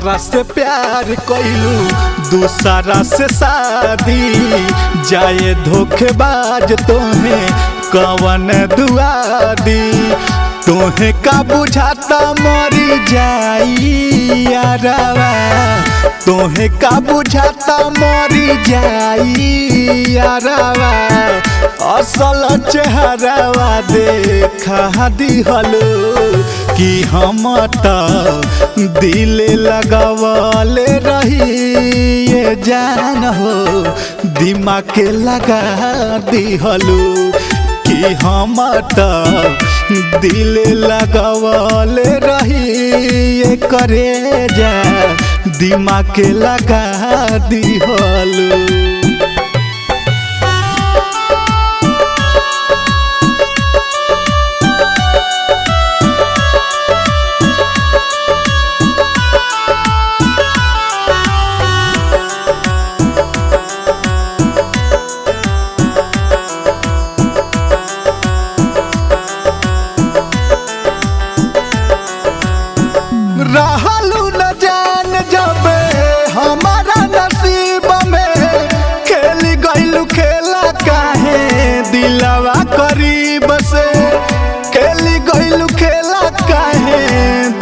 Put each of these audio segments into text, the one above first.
हमारा से प्यार कइलू दूसरा से शादी जाए धोखेबाज तोहे कवन दुआ दी तोहे का बुझाता मरी जाई यारवा तोहे का बुझाता मरी जाई यारवा असल चेहरावा देखा दिहलो कि हम त दिल लगावले रही ये जान हो दिमाग के लगा दिहलो कि हम त दिल लगावले रही ये करे जा दिमाग के लगा दिहलो। रहलू न जान जब हमारा नसीब में खेली गइलू खेला काहे दिलवा करीब से खेली गइलू खेला काहे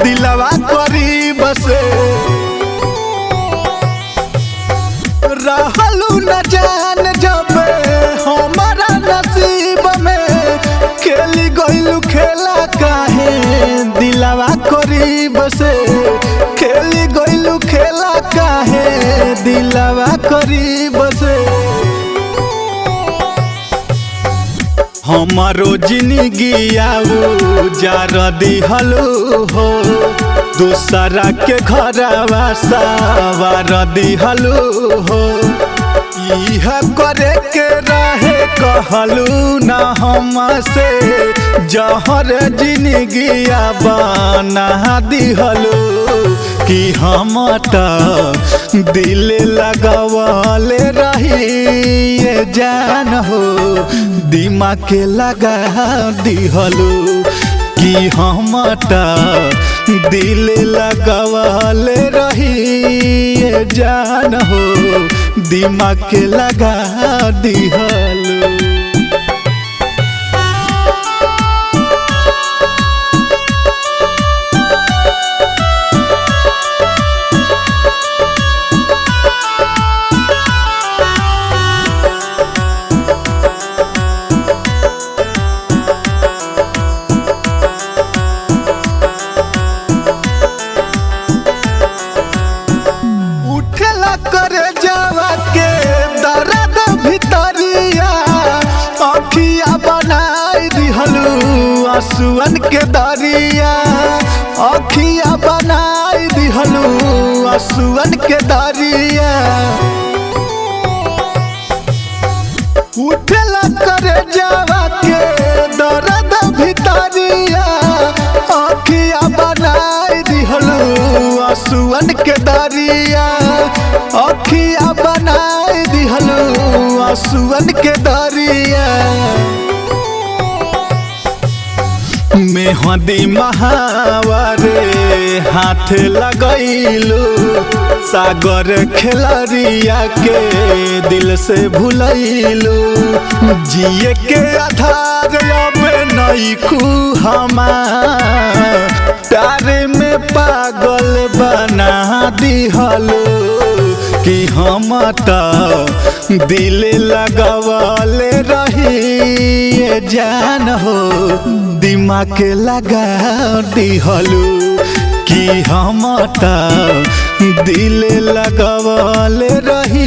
दिलवा करीब से रहलू न जान जब हमारा नसीब में खेली गइलू खेला काहे दिलवा करीब से खेली गइलू खेला काहे दिलवा करीब से हमारो जिंदगी आऊ जार दिहलू हो दूसरा के घरवा सवार दिहलू हो इह करे के रहे कहलू न हमसे जहर जिंदगी बना दिहलू कि हम त दिल लगावले रही ये जान हो दिमाग के लगा दिहलू कि हम त दिल लगावले रही ये जान हो दिमाग के लगा दिहलू। करे जावा के दर्द भितरिया अखिया बनाई दिहलू आंसुअन के दरिया अखिया बनाई दिहलू आंसुअन के दरिया उठला करे जावा के दर्द भितरिया अखिया बनाई दिहलू आंसुअन के दरिया अखिया बनाई दिहलू आंसुअन के दरिया मेहंदी महावारे हाथ लगैलू सागर खिलरिया के दिल से भुलैलू जिए के आधार अब नइखू हमार प्यार में पागल बना दिहलू कि हम त दिल लगावले रही ये जान हो दिमाग के लगा दिहलू कि हम त दिल लगावले रही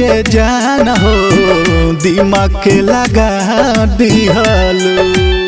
ये जान हो दिमाग के लगा दिहलू।